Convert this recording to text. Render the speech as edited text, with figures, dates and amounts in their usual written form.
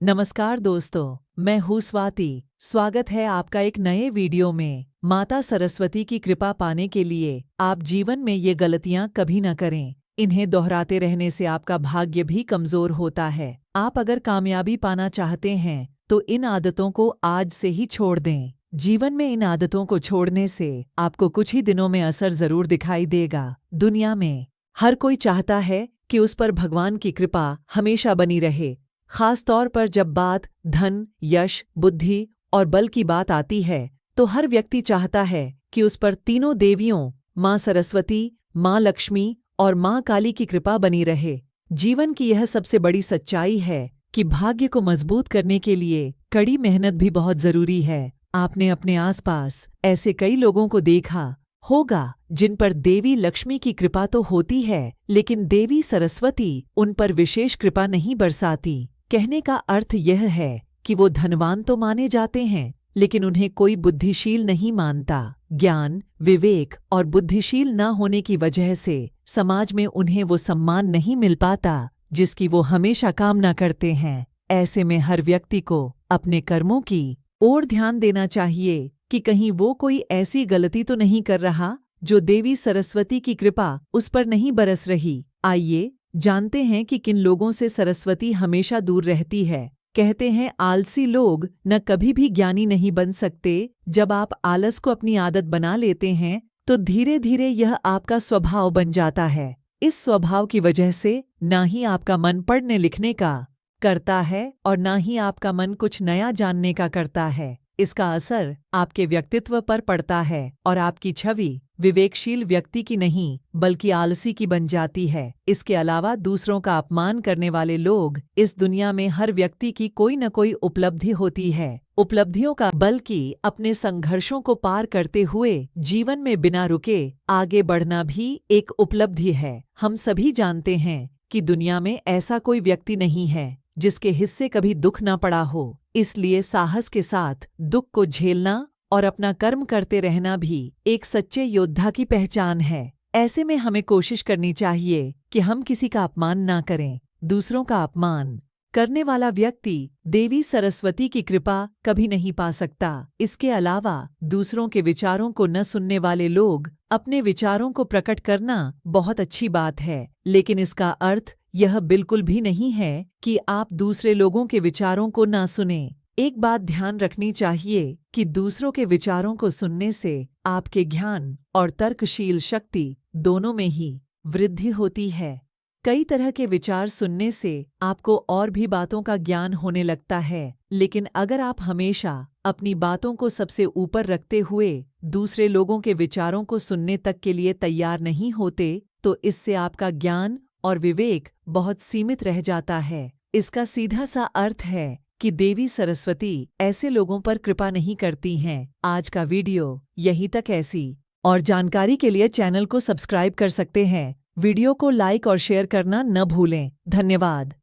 नमस्कार दोस्तों, मैं हूँ स्वाति। स्वागत है आपका एक नए वीडियो में। माता सरस्वती की कृपा पाने के लिए आप जीवन में ये गलतियाँ कभी न करें। इन्हें दोहराते रहने से आपका भाग्य भी कमजोर होता है। आप अगर कामयाबी पाना चाहते हैं तो इन आदतों को आज से ही छोड़ दें। जीवन में इन आदतों को छोड़ने से आपको कुछ ही दिनों में असर जरूर दिखाई देगा। दुनिया में हर कोई चाहता है कि उस पर भगवान की कृपा हमेशा बनी रहे, खास तौर पर जब बात धन, यश, बुद्धि और बल की बात आती है तो हर व्यक्ति चाहता है कि उस पर तीनों देवियों माँ सरस्वती, माँ लक्ष्मी और माँ काली की कृपा बनी रहे। जीवन की यह सबसे बड़ी सच्चाई है कि भाग्य को मजबूत करने के लिए कड़ी मेहनत भी बहुत जरूरी है। आपने अपने आसपास ऐसे कई लोगों को देखा होगा जिन पर देवी लक्ष्मी की कृपा तो होती है, लेकिन देवी सरस्वती उन पर विशेष कृपा नहीं बरसाती। कहने का अर्थ यह है कि वो धनवान तो माने जाते हैं, लेकिन उन्हें कोई बुद्धिशील नहीं मानता। ज्ञान, विवेक और बुद्धिशील न होने की वजह से समाज में उन्हें वो सम्मान नहीं मिल पाता जिसकी वो हमेशा कामना करते हैं। ऐसे में हर व्यक्ति को अपने कर्मों की ओर ध्यान देना चाहिए कि कहीं वो कोई ऐसी गलती तो नहीं कर रहा जो देवी सरस्वती की कृपा उस पर नहीं बरस रही। आइए जानते हैं कि किन लोगों से सरस्वती हमेशा दूर रहती है। कहते हैं आलसी लोग न कभी भी ज्ञानी नहीं बन सकते। जब आप आलस को अपनी आदत बना लेते हैं तो धीरे धीरे यह आपका स्वभाव बन जाता है। इस स्वभाव की वजह से ना ही आपका मन पढ़ने लिखने का करता है और ना ही आपका मन कुछ नया जानने का करता है। इसका असर आपके व्यक्तित्व पर पड़ता है और आपकी छवि विवेकशील व्यक्ति की नहीं बल्कि आलसी की बन जाती है। इसके अलावा दूसरों का अपमान करने वाले लोग इस दुनिया में हर व्यक्ति की कोई न कोई उपलब्धि होती है। उपलब्धियों का बल्कि अपने संघर्षों को पार करते हुए जीवन में बिना रुके आगे बढ़ना भी एक उपलब्धि है। हम सभी जानते हैं कि दुनिया में ऐसा कोई व्यक्ति नहीं है जिसके हिस्से कभी दुख ना पड़ा हो। इसलिए साहस के साथ दुख को झेलना और अपना कर्म करते रहना भी एक सच्चे योद्धा की पहचान है। ऐसे में हमें कोशिश करनी चाहिए कि हम किसी का अपमान ना करें। दूसरों का अपमान करने वाला व्यक्ति देवी सरस्वती की कृपा कभी नहीं पा सकता। इसके अलावा दूसरों के विचारों को न सुनने वाले लोग अपने विचारों को प्रकट करना बहुत अच्छी बात है, लेकिन इसका अर्थ यह बिल्कुल भी नहीं है कि आप दूसरे लोगों के विचारों को ना सुनें। एक बात ध्यान रखनी चाहिए कि दूसरों के विचारों को सुनने से आपके ज्ञान और तर्कशील शक्ति दोनों में ही वृद्धि होती है। कई तरह के विचार सुनने से आपको और भी बातों का ज्ञान होने लगता है, लेकिन अगर आप हमेशा अपनी बातों को सबसे ऊपर रखते हुए दूसरे लोगों के विचारों को सुनने तक के लिए तैयार नहीं होते तो इससे आपका ज्ञान और विवेक बहुत सीमित रह जाता है। इसका सीधा सा अर्थ है कि देवी सरस्वती ऐसे लोगों पर कृपा नहीं करती हैं। आज का वीडियो यहीं तक। ऐसी और जानकारी के लिए चैनल को सब्सक्राइब कर सकते हैं। वीडियो को लाइक और शेयर करना न भूलें। धन्यवाद।